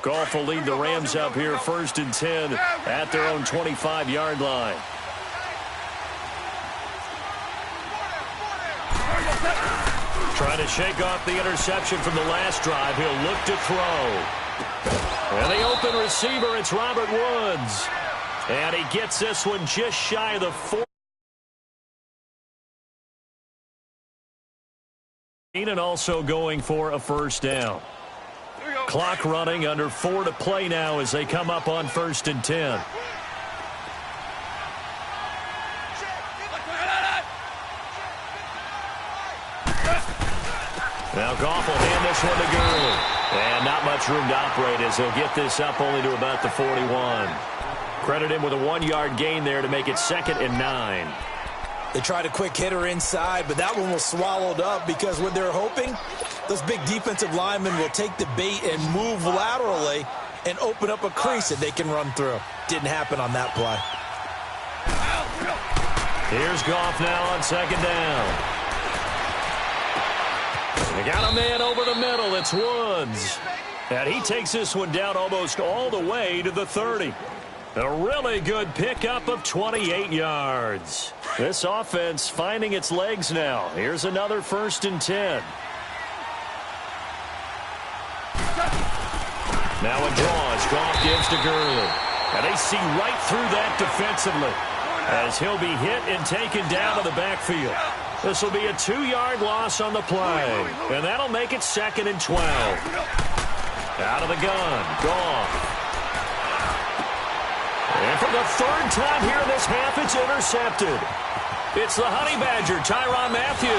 Goff will lead the Rams up here 1st and 10 at their own 25-yard line. Trying to shake off the interception from the last drive. He'll look to throw. And the open receiver, it's Robert Woods. And he gets this one just shy of the 4. And also going for a first down. Clock running, under 4 to play now as they come up on 1st and 10. Now Goff will hand this one to Gurley. And not much room to operate as he'll get this up only to about the 41. Credit him with a 1-yard gain there to make it 2nd and 9. They tried a quick hitter inside, but that one was swallowed up because what they're hoping, those big defensive linemen will take the bait and move laterally and open up a crease that they can run through. Didn't happen on that play. Here's Goff now on 2nd down. They got a man over the middle. It's Woods. And he takes this one down almost all the way to the 30. A really good pickup of 28 yards. This offense finding its legs now. Here's another 1st and 10. Now a draw as Goff gives to Gurley. And they see right through that defensively as he'll be hit and taken down to the backfield. This will be a 2-yard loss on the play. And that'll make it 2nd and 12. Out of the gun, Goff. And for the 3rd time here in this half, it's intercepted. It's the Honey Badger, Tyrann Mathieu.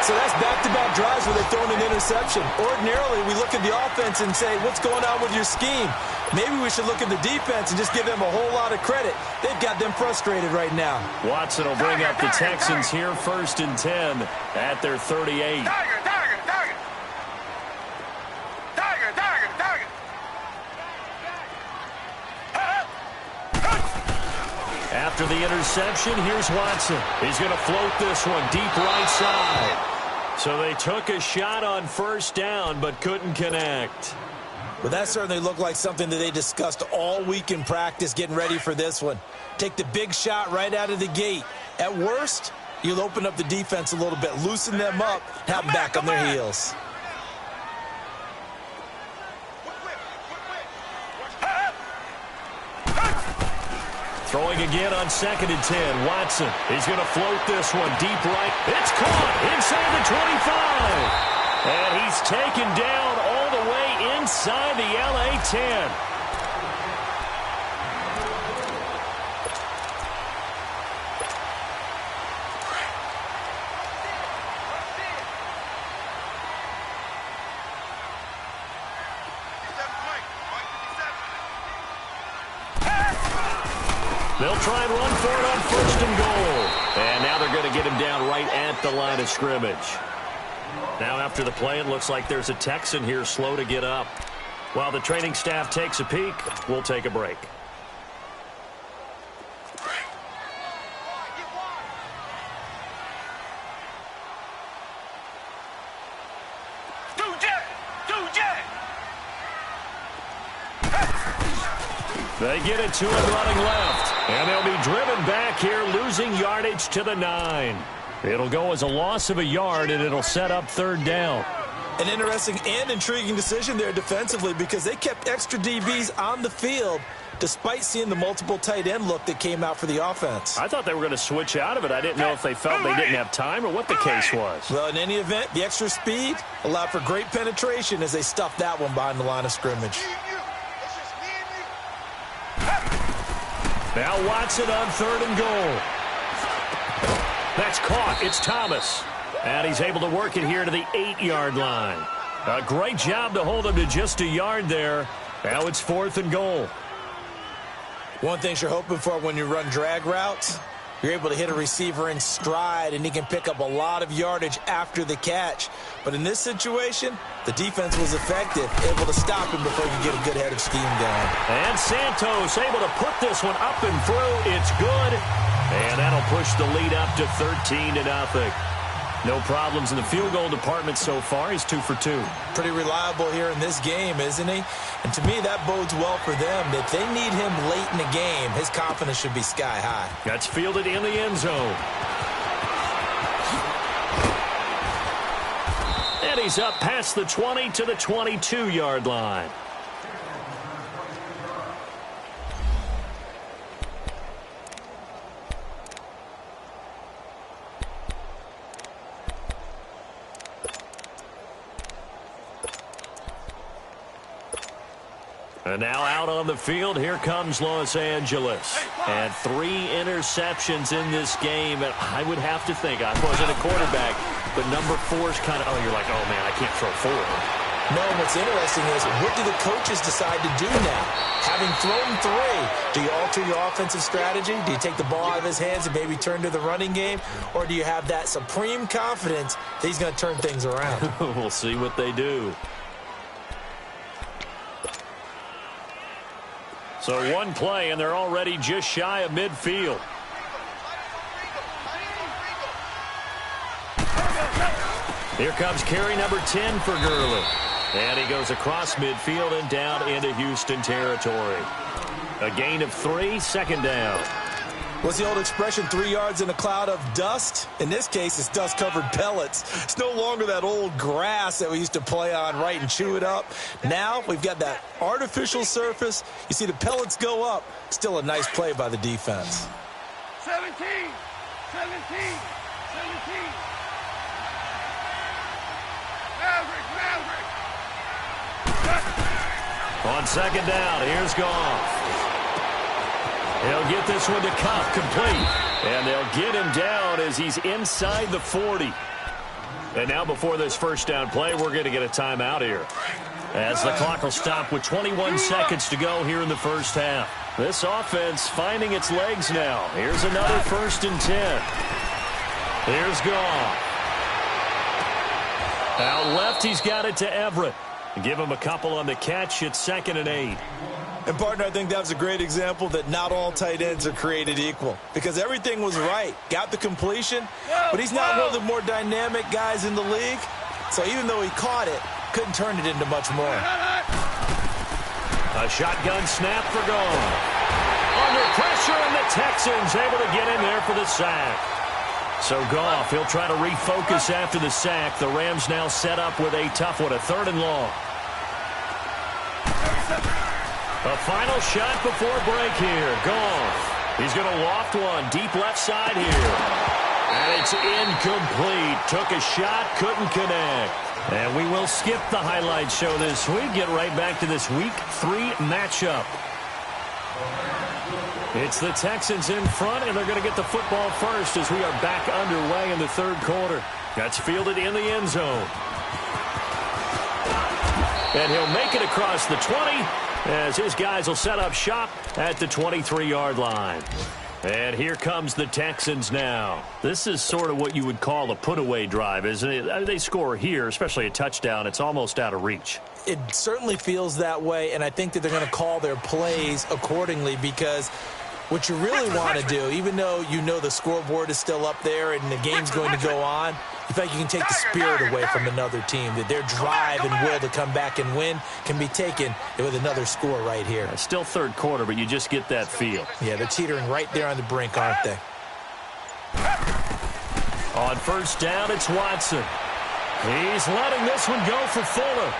So that's back-to-back drives where they've thrown an interception. Ordinarily, we look at the offense and say, what's going on with your scheme? Maybe we should look at the defense and just give them a whole lot of credit. They've got them frustrated right now. Watson will bring up the Texans here 1st and 10 at their 38. After the interception, here's Watson. He's going to float this one deep right side. So they took a shot on 1st down but couldn't connect. But that certainly looked like something that they discussed all week in practice getting ready for this one. Take the big shot right out of the gate. At worst, you'll open up the defense a little bit, loosen them up, have them back on their heels. Throwing again on 2nd and 10. Watson, he's going to float this one deep right. It's caught inside the 25. And he's taken down all the way inside the LA 10. They'll try and run for it on 1st and goal. And now they're going to get him down right at the line of scrimmage. Now after the play, it looks like there's a Texan here slow to get up. While the training staff takes a peek, we'll take a break. They get it to him running left. And they'll be driven back here, losing yardage to the 9. It'll go as a loss of a yard, and it'll set up 3rd down. An interesting and intriguing decision there defensively because they kept extra DBs on the field despite seeing the multiple tight end look that came out for the offense. I thought they were going to switch out of it. I didn't know if they felt they didn't have time or what the case was. Well, in any event, the extra speed allowed for great penetration as they stuffed that one behind the line of scrimmage. Now Watson on 3rd and goal. That's caught. It's Thomas. And he's able to work it here to the 8-yard line. A great job to hold him to just a yard there. Now it's 4th and goal. One thing you're hoping for when you run drag routes, you're able to hit a receiver in stride, and he can pick up a lot of yardage after the catch. But in this situation, the defense was effective, able to stop him before you get a good head of steam going. And Santos able to put this one up and through. It's good. And that'll push the lead up to 13-0. No problems in the field goal department so far. He's 2 for 2. Pretty reliable here in this game, isn't he? And to me, that bodes well for them. If they need him late in the game, his confidence should be sky high. That's fielded in the end zone. And he's up past the 20 to the 22-yard line. And now out on the field, here comes Los Angeles. And 3 interceptions in this game. And I would have to think, I wasn't a quarterback, but number 4 is kind of, you're like, oh, man, I can't throw 4. No, what's interesting is, what do the coaches decide to do now? Having thrown 3, do you alter your offensive strategy? Do you take the ball out of his hands and maybe turn to the running game? Or do you have that supreme confidence that he's going to turn things around? We'll see what they do. So 1 play, and they're already just shy of midfield. Here comes carry number 10 for Gurley. And he goes across midfield and down into Houston territory. A gain of 3, second down. What's the old expression, 3 yards in a cloud of dust? In this case, it's dust-covered pellets. It's no longer that old grass that we used to play on, right, and chew it up. Now we've got that artificial surface. You see the pellets go up. Still a nice play by the defense. 17. On second down, here's Goff. He'll get this one to Cup, complete. And they'll get him down as he's inside the 40. And now before this first down play, we're going to get a timeout here, as the clock will stop with 21 seconds to go here in the first half. This offense finding its legs now. Here's another 1st and 10. Here's Goff. Out left, he's got it to Everett. Give him a couple on the catch. It's 2nd and 8. And, partner, I think that was a great example that not all tight ends are created equal, because everything was right. Got the completion, but he's not one of the more dynamic guys in the league. So even though he caught it, couldn't turn it into much more. A shotgun snap for Goff. Under pressure, and the Texans able to get in there for the sack. So Goff, he'll try to refocus after the sack. The Rams now set up with a tough one, a 3rd and long. A final shot before break here. Goff. He's going to loft one deep left side here. And it's incomplete. Took a shot, couldn't connect. And we will skip the highlight show this week. Get right back to this Week 3 matchup. It's the Texans in front, and they're going to get the football first as we are back underway in the 3rd quarter. That's fielded in the end zone. And he'll make it across the 20 as his guys will set up shop at the 23-yard line. And here comes the Texans now. This is sort of what you would call a put-away drive, isn't it? They score here, especially a touchdown. It's almost out of reach. It certainly feels that way, and I think that they're going to call their plays accordingly, because what you really want to do, even though you know the scoreboard is still up there and the game's going to go on, you think you can take the spirit away from another team, that their drive and will to come back and win can be taken with another score right here. Still 3rd quarter, but you just get that feel. Yeah, they're teetering right there on the brink, aren't they? On 1st down, it's Watson. He's letting this one go for Fuller.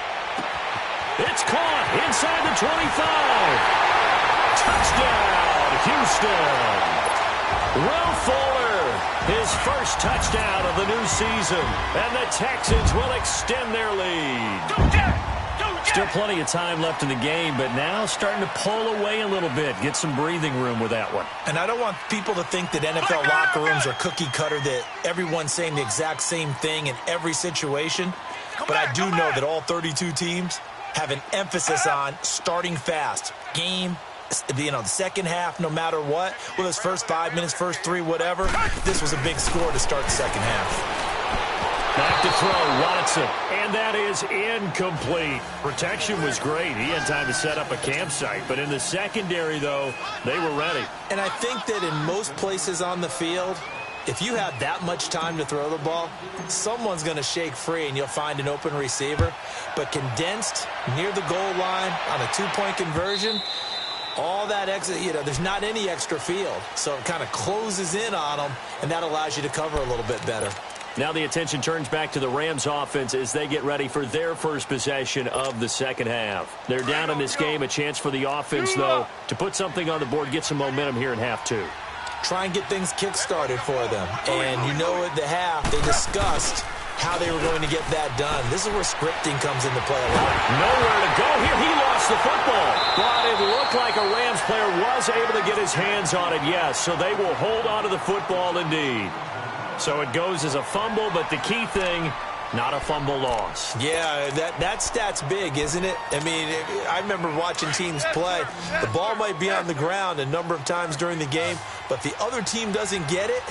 It's caught inside the 25. Touchdown, Houston. Will Fuller, his first touchdown of the new season. And the Texans will extend their lead. Still plenty of time left in the game, but now starting to pull away a little bit. Get some breathing room with that one. And I don't want people to think that NFL locker rooms are cookie cutter, that everyone's saying the exact same thing in every situation. But I do know that all 32 teams have an emphasis on starting fast. Game, the second half, no matter what, whether it's first 5 minutes, first 3, whatever, this was a big score to start the second half. Back to throw, Watson, and that is incomplete. Protection was great. He had time to set up a campsite, but in the secondary, though, they were ready. And I think that in most places on the field, if you have that much time to throw the ball, someone's going to shake free and you'll find an open receiver. But condensed near the goal line on a two-point conversion, all that extra, there's not any extra field. So it kind of closes in on them, and that allows you to cover a little bit better. Now the attention turns back to the Rams offense as they get ready for their first possession of the second half. They're down in this game. A chance for the offense, though, to put something on the board, get some momentum here in half two. Try and get things kick-started for them. And at the half, they discussed how they were going to get that done. This is where scripting comes into play a lot. Nowhere to go here. He lost the football. But it looked like a Rams player was able to get his hands on it, yes. So they will hold on to the football indeed. So it goes as a fumble, but the key thing, not a fumble loss. Yeah, that stat's big, isn't it? I mean, I remember watching teams play. The ball might be on the ground a number of times during the game, but the other team doesn't get it.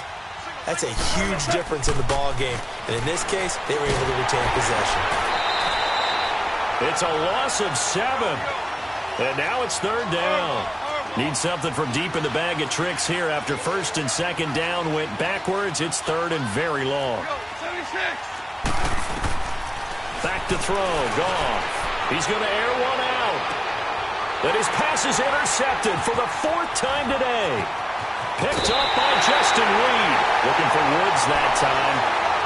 That's a huge difference in the ball game. And in this case, they were able to retain possession. It's a loss of 7. And now it's third down. Need something from deep in the bag of tricks here after first and second down went backwards. It's third and very long. Back to throw. Goff. He's going to air one out. And his pass is intercepted for the 4th time today. Picked up by Justin Reed. Looking for Woods that time.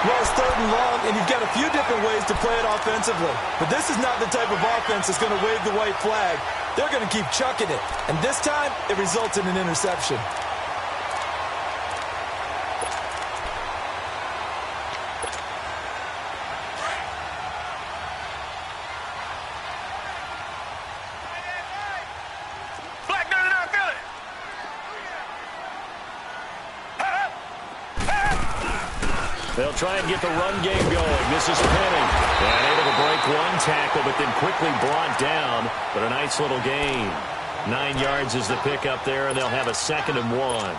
Well, it's third and long, and you've got a few different ways to play it offensively. But this is not the type of offense that's going to wave the white flag. They're going to keep chucking it. And this time, it results in an interception. They'll try and get the run game going. This is Penning. And able to break one tackle, but then quickly brought down. But a nice little gain. 9 yards is the pickup there, and they'll have a 2nd and 1.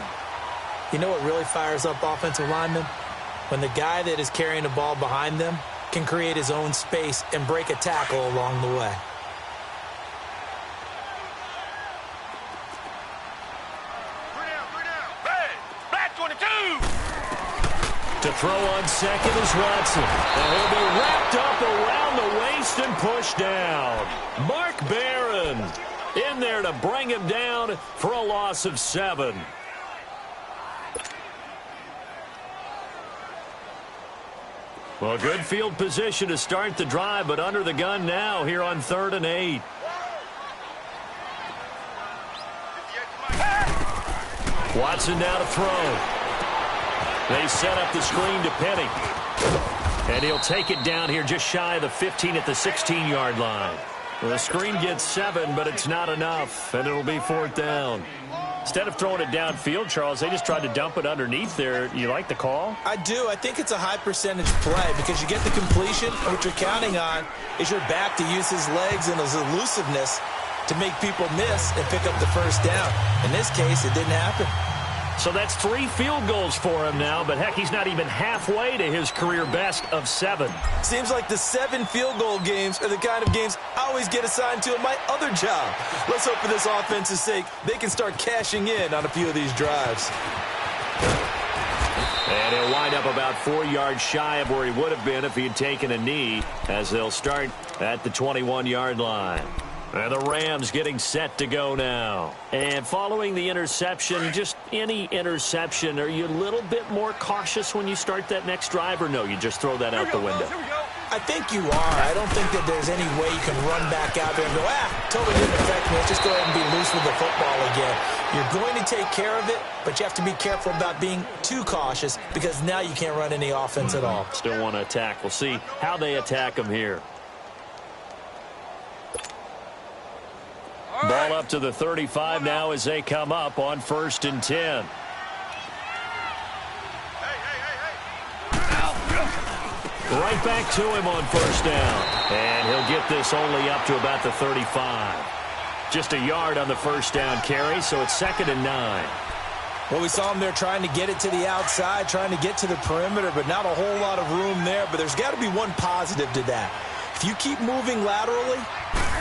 You know what really fires up offensive linemen? When the guy that is carrying the ball behind them can create his own space and break a tackle along the way. To throw on second is Watson. And he'll be wrapped up around the waist and pushed down. Mark Barron in there to bring him down for a loss of 7. Well, good field position to start the drive, but under the gun now here on 3rd and 8. Watson now to throw. They set up the screen to Penning. And he'll take it down here just shy of the 15 at the 16-yard line. Well, the screen gets 7, but it's not enough, and it'll be 4th down. Instead of throwing it downfield, Charles, they just tried to dump it underneath there. You like the call? I do. I think it's a high-percentage play because you get the completion, and what you're counting on is your back to use his legs and his elusiveness to make people miss and pick up the first down. In this case, it didn't happen. So that's 3 field goals for him now, but heck, he's not even halfway to his career best of 7. Seems like the 7 field goal games are the kind of games I always get assigned to in my other job. Let's hope for this offense's sake they can start cashing in on a few of these drives. And he'll wind up about 4 yards shy of where he would have been if he had taken a knee, as they'll start at the 21-yard line. And the Rams getting set to go now. And following the interception, just any interception, are you a little bit more cautious when you start that next drive, or no, you just throw that out the window? I think you are. I don't think that there's any way you can run back out there and go, totally didn't affect me. Let's just go ahead and be loose with the football again. You're going to take care of it, but you have to be careful about being too cautious because now you can't run any offense at all. Still want to attack. We'll see how they attack them here. Ball up to the 35 now as they come up on 1st and 10. Right back to him on 1st down. And he'll get this only up to about the 35. Just a yard on the 1st down carry, so it's 2nd and 9. Well, we saw him there trying to get it to the outside, trying to get to the perimeter, but not a whole lot of room there. But there's got to be one positive to that. If you keep moving laterally,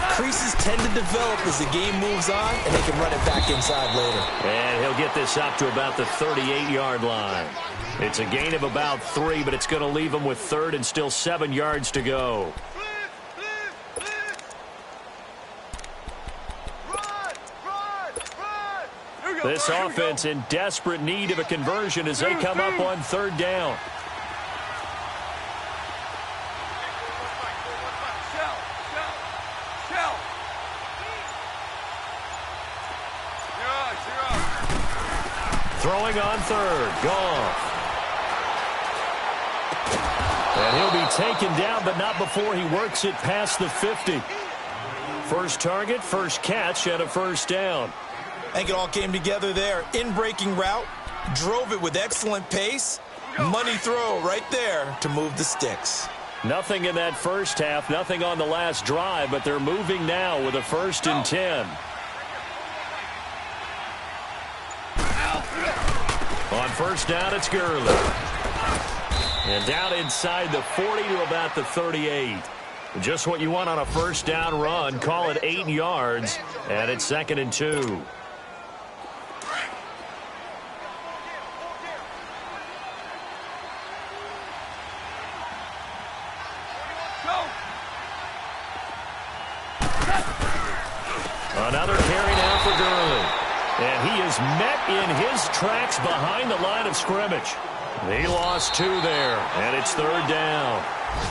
Creases tend to develop as the game moves on, and they can run it back inside later. And he'll get this up to about the 38-yard line. It's a gain of about 3, but it's going to leave him with third and still 7 yards to go. This offense in desperate need of a conversion as they come up on third down. Throwing on third, Goff. And he'll be taken down, but not before he works it past the 50. First target, first catch, and a first down. I think it all came together there. In-breaking route, drove it with excellent pace. Money throw right there to move the sticks. Nothing in that first half, nothing on the last drive, but they're moving now with a 1st and 10. On first down, it's Gurley. And down inside the 40 to about the 38. Just what you want on a first down run. Call it 8 yards, and it's 2nd and 2. Another carry now for Gurley. And he is met in his tracks behind the line of scrimmage. He lost 2 there, and it's third down.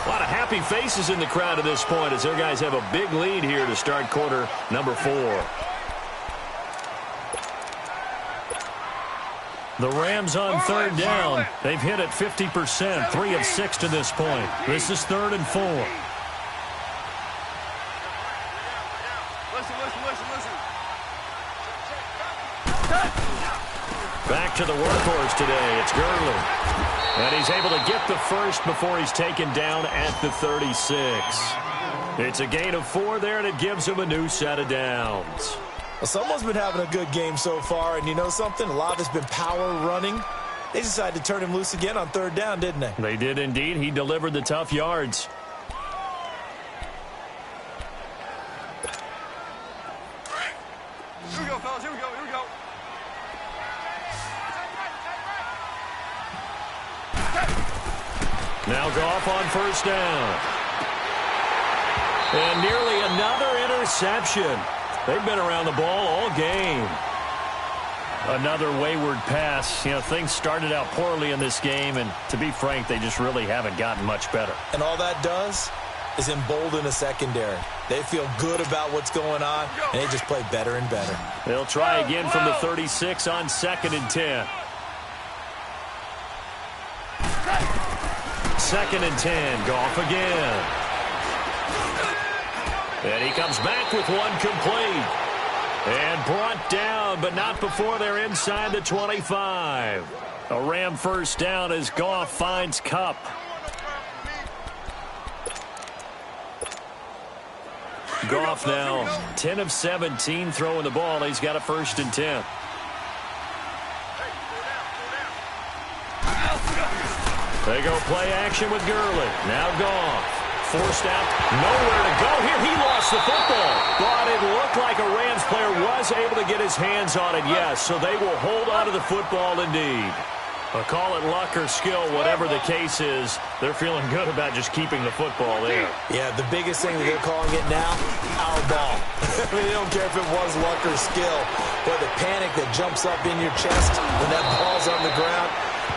A lot of happy faces in the crowd at this point as their guys have a big lead here to start quarter number 4. The Rams on third down. They've hit it 50%, 3 of 6 to this point. This is 3rd and 4. Back to the workhorse today. It's Gurley. And he's able to get the first before he's taken down at the 36. It's a gain of 4 there, and it gives him a new set of downs. Well, someone's been having a good game so far, and you know something? A lot of it's been power running. They decided to turn him loose again on third down, didn't they? They did indeed. He delivered the tough yards. Here we go, fellas. Here we go. Here we go. Now Goff on first down. And nearly another interception. They've been around the ball all game. Another wayward pass. You know, things started out poorly in this game, and to be frank, they just really haven't gotten much better. And all that does is embolden a secondary. They feel good about what's going on, and they just play better and better. They'll try again from the 36 on 2nd and 10. 2nd and 10, Goff again. And he comes back with one complete. And brought down, but not before they're inside the 25. A Ram first down as Goff finds Kupp. Goff now 10 of 17 throwing the ball. He's got a 1st and 10. They go play action with Gurley. Now Goff. Forced out. Nowhere to go here. He lost the football. But it looked like a Rams player was able to get his hands on it, yes. So they will hold on to the football indeed. Call it luck or skill, whatever the case is. They're feeling good about just keeping the football there. Yeah, the biggest thing that they're calling it now, our ball. I mean, they don't care if it was luck or skill. But the panic that jumps up in your chest when that ball's on the ground,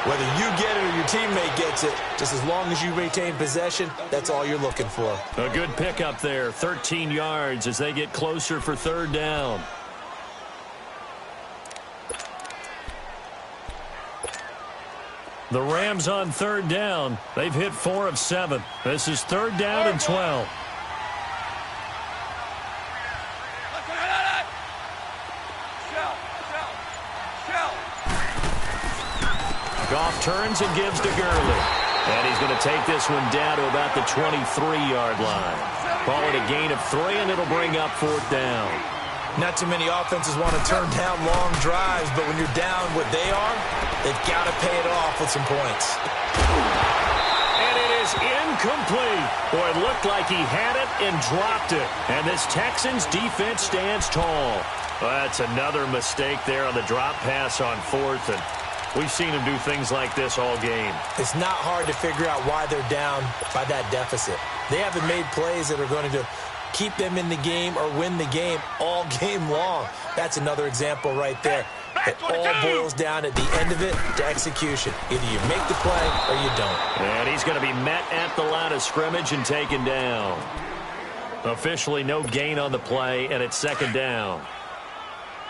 whether you get it or your teammate gets it, just as long as you retain possession, that's all you're looking for. A good pickup there, 13 yards as they get closer for third down. The Rams on third down. They've hit 4 of 7. This is 3rd down and 12. Goff turns and gives to Gurley. And he's going to take this one down to about the 23-yard line. Call it a gain of 3, and it'll bring up 4th down. Not too many offenses want to turn down long drives, but when you're down what they are, they've got to pay it off with some points. And it is is incomplete. Boy, it looked like he had it and dropped it. And this Texans defense stands tall. Well, that's another mistake there on the drop pass on fourth. And we've seen him do things like this all game. It's not hard to figure out why they're down by that deficit. They haven't made plays that are going to keep them in the game or win the game all game long. That's another example right there. It all boils down at the end of it to execution. Either you make the play or you don't. And he's going to be met at the line of scrimmage and taken down. Officially no gain on the play, and it's second down.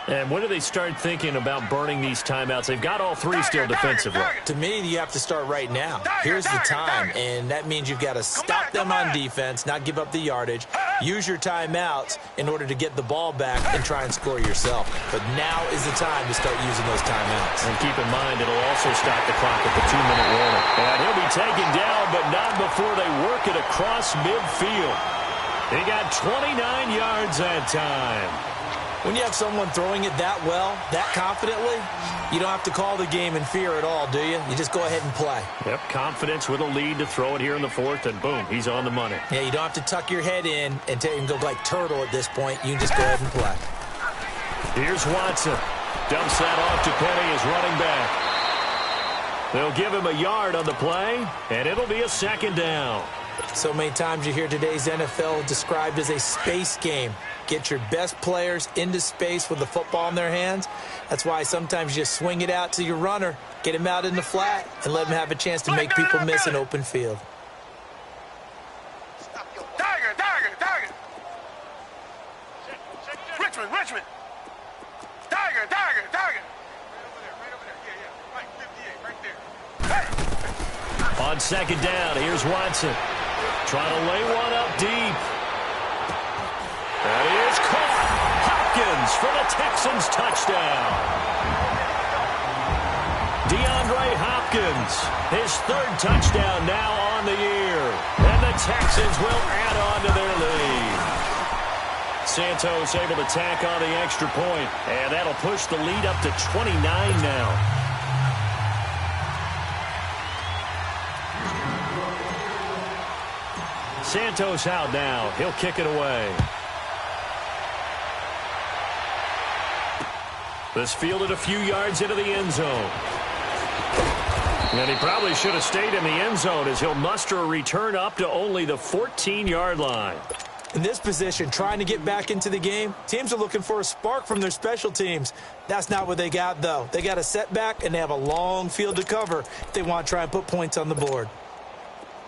And when do they start thinking about burning these timeouts? They've got all three still defensively. To me, you have to start right now. Here's the time, and that means you've got to stop them on defense, not give up the yardage, use your timeouts in order to get the ball back and try and score yourself. But now is the time to start using those timeouts. And keep in mind, it'll also stop the clock at the 2-minute warning. And he'll be taken down, but not before they work it across midfield. He got 29 yards that time. When you have someone throwing it that well, that confidently, you don't have to call the game in fear at all, do you? You just go ahead and play. Yep, confidence with a lead to throw it here in the fourth, and boom, he's on the money. Yeah, you don't have to tuck your head in and go like turtle at this point. You can just go ahead and play. Here's Watson. Dumps that off to Penny as running back. They'll give him a yard on the play, and it'll be a second down. So many times you hear today's NFL described as a space game. Get your best players into space with the football in their hands. That's why sometimes you just swing it out to your runner, get him out in the flat, and let him have a chance to make people miss an open field. Tiger. Richmond. Tiger. Right over there. Yeah. Right, 58, right there. Hey! On second down, here's Watson. Trying to lay one up deep. That is caught. Hopkins for the Texans touchdown. DeAndre Hopkins, his third touchdown now on the year. And the Texans will add on to their lead. Santos able to tack on the extra point, and that'll push the lead up to 29 now. Santos out now. He'll kick it away. This fielded a few yards into the end zone. And he probably should have stayed in the end zone as he'll muster a return up to only the 14-yard line. In this position, trying to get back into the game, teams are looking for a spark from their special teams. That's not what they got, though. They got a setback, and they have a long field to cover if they want to try and put points on the board.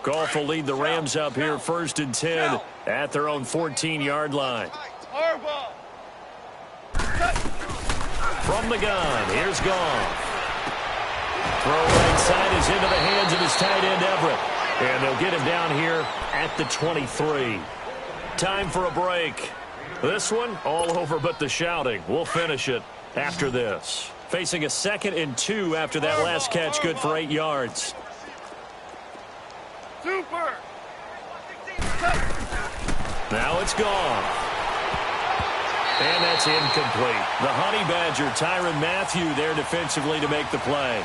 Goff will lead the Rams up here 1st and 10 at their own 14-yard line. From the gun, here's Goff. Throw right side is into the hands of his tight end, Everett. And they'll get him down here at the 23. Time for a break. This one, all over but the shouting. We'll finish it after this. Facing a 2nd and 2 after that last catch, good for 8 yards. Super! Now it's gone. And that's incomplete. The Honey Badger, Tyrann Mathieu, there defensively to make the play.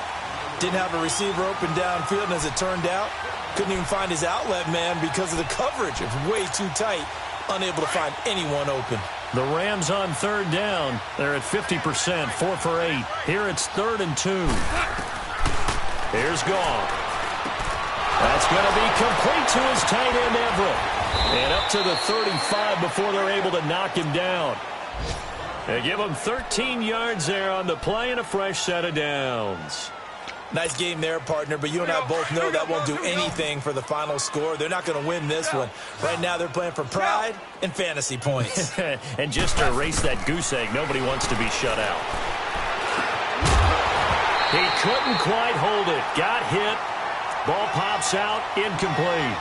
Didn't have a receiver open downfield, and as it turned out, couldn't even find his outlet man because of the coverage. It was way too tight, unable to find anyone open. The Rams on 3rd down. They're at 50%, 4 for 8. Here it's 3rd and 2. Here's Goff. That's going to be complete to his tight end, Everett. And up to the 35 before they're able to knock him down. They give him 13 yards there on the play and a fresh set of downs. Nice game there, partner, but you and I both know that won't do anything for the final score. They're not going to win this one. Right now they're playing for pride and fantasy points. And just to erase that goose egg, nobody wants to be shut out. He couldn't quite hold it. Got hit. Ball pops out, incomplete.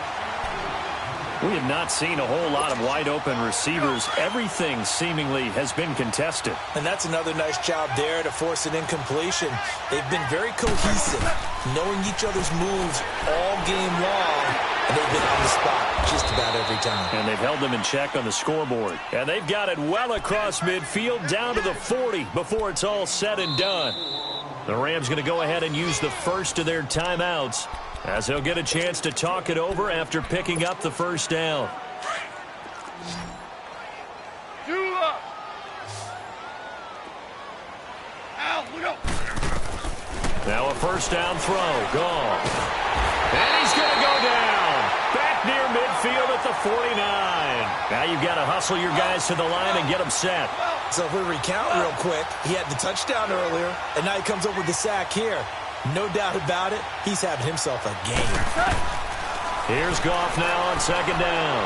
We have not seen a whole lot of wide-open receivers. Everything seemingly has been contested. And that's another nice job there to force an incompletion. They've been very cohesive, knowing each other's moves all game long, and they've been on the spot just about every time. And they've held them in check on the scoreboard. And they've got it well across midfield, down to the 40 before it's all said and done. The Rams going to go ahead and use the first of their timeouts As he'll get a chance to talk it over after picking up the first down. Now a first down throw. Gone. And he's going to go down. Back near midfield at the 49. Now you've got to hustle your guys to the line and get them set. So if we recount real quick, he had the touchdown earlier, and now he comes up with the sack here. No doubt about it, he's having himself a game. Here's Goff now on second down.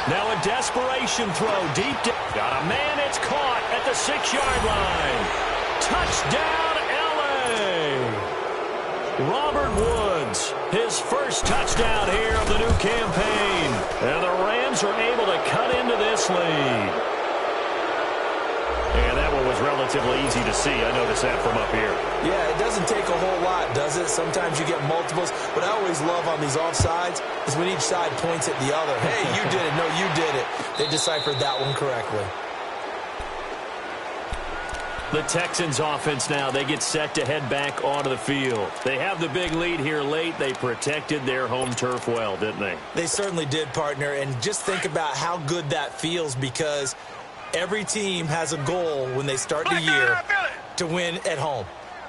Now a desperation throw deep down. Got a man, it's caught at the 6-yard line. Touchdown, L.A. Robert Woods, his first touchdown here of the new campaign. And the Rams are able to cut into this lead. And that one was relatively easy to see. I noticed that from up here. Yeah, it doesn't take a whole lot, does it? Sometimes you get multiples. What I always love on these offsides is when each side points at the other. Hey, you did it. No, you did it. They deciphered that one correctly. The Texans offense now, they get set to head back onto the field. They have the big lead here late. They protected their home turf well, didn't they? They certainly did, partner. And just think about how good that feels, because every team has a goal when they start the year to win at home.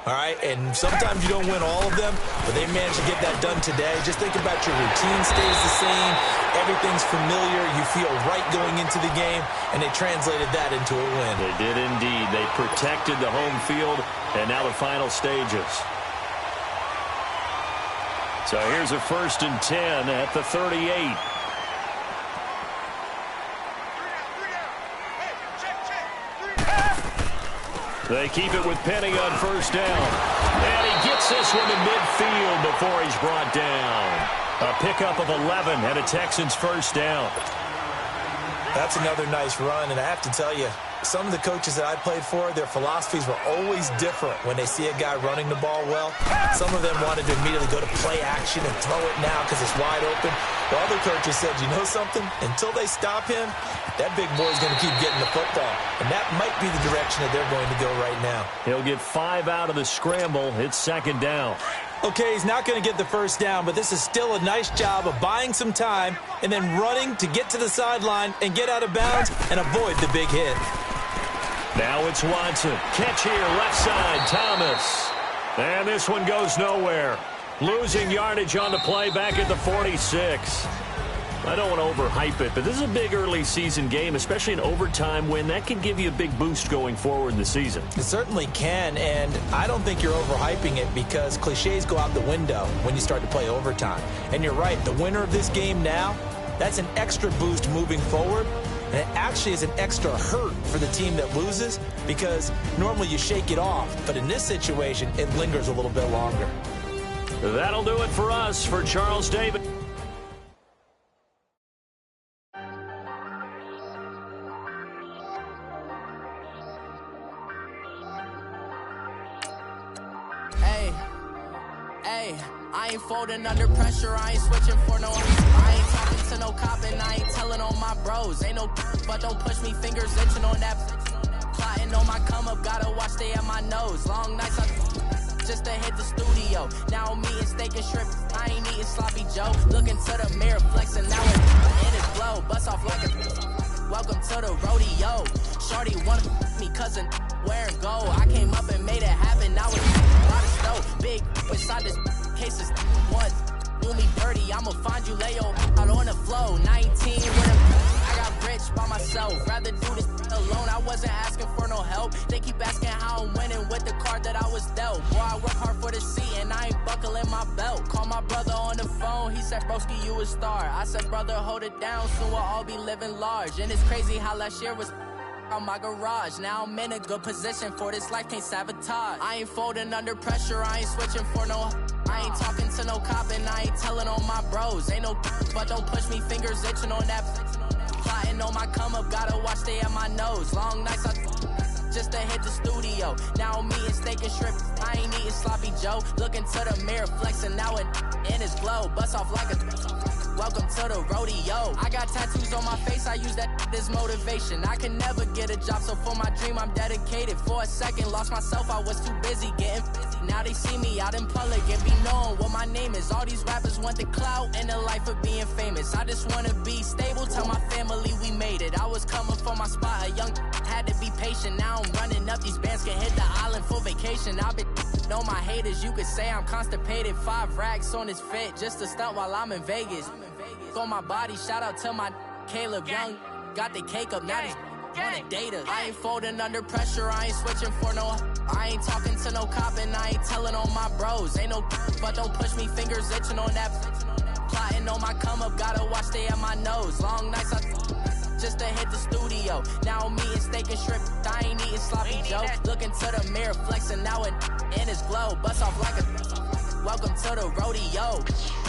All right, and sometimes you don't win all of them, but they managed to get that done today. Just think about your routine stays the same. Everything's familiar. You feel right going into the game, and they translated that into a win. They did indeed. They protected the home field, and now the final stages. So here's a 1st and 10 at the 38. They keep it with Penny on first down. And he gets this one to midfield before he's brought down. A pickup of 11 and a Texans first down. That's another nice run, and I have to tell you, some of the coaches that I played for, their philosophies were always different when they see a guy running the ball well. Some of them wanted to immediately go to play action and throw it now because it's wide open. While other coaches said, you know something? Until they stop him, that big boy's going to keep getting the football. And that might be the direction that they're going to go right now. He'll get 5 out of the scramble. It's second down. Okay, he's not going to get the first down, but this is still a nice job of buying some time and then running to get to the sideline and get out of bounds and avoid the big hit. Now it's Watson. Catch here, left side, Thomas. And this one goes nowhere. Losing yardage on the play back at the 46. I don't want to overhype it, but this is a big early season game, especially an overtime win. That can give you a big boost going forward in the season. It certainly can, and I don't think you're overhyping it because cliches go out the window when you start to play overtime. And you're right, the winner of this game now, that's an extra boost moving forward. And it actually is an extra hurt for the team that loses because normally you shake it off. But in this situation, it lingers a little bit longer. That'll do it for us. For Charles Davis. I ain't folding under pressure, I ain't switching for no. I ain't talking to no cop and I ain't telling on my bros. Ain't no but don't push me, fingers itching on that. Plotting on my come up, gotta watch stay at my nose. Long nights just to hit the studio. Now I'm eating steak and shrimp, I ain't eating sloppy Joe. Looking to the mirror, flexing now in his glow. Bust off like a welcome to the rodeo. Shorty wanna me cousin wearing gold. I came up and made it happen, now it's a lot of snow. Big inside this case is one. Do me dirty, I'ma find you, lay your out on the flow. 19 with I got rich by myself. Rather do this alone, I wasn't asking for no help. They keep asking how I'm winning with the card that I was dealt. Boy, I work hard for the seat and I ain't buckling my belt. Call my brother on the phone, he said, broski, you a star. I said, brother, hold it down, soon we'll all be living large. And it's crazy how last year was on my garage. Now I'm in a good position for this life, can't sabotage. I ain't folding under pressure, I ain't switching for no. I ain't talking to no cop and I ain't telling on my bros. Ain't no but don't push me, fingers itching on that. Plotting on my come up, gotta watch stay at my nose. Long nights just to hit the studio. Now I'm eating steak and shrimp, I ain't eating sloppy Joe. Looking to the mirror, flexing now in his glow. Bust off like a Welcome to the rodeo. I got tattoos on my face, I use that as motivation. I can never get a job, so for my dream I'm dedicated. For a second, lost myself, I was too busy getting now they see me out in public and be known what my name is. All these rappers want the clout and the life of being famous. I just wanna be stable, tell my family we made it. I was coming for my spot, a young had to be patient. Now I'm running up, these bands can hit the island for vacation. I've been know my haters, you could say I'm constipated. 5 racks on his fit, just to stunt while I'm in Vegas. On my body, shout out to my Caleb Young. Got the cake up, now wanna date us. I ain't folding under pressure, I ain't switching for no. I ain't talking to no cop and I ain't telling on my bros. Ain't no but don't push me, fingers itching on that. Plotting on my come up, gotta watch stay at my nose. Long nights just to hit the studio. Now I'm eating steak and shrimp, I ain't eating sloppy Joe. Looking to the mirror, flexing now and in his glow. Bust off like a welcome to the rodeo.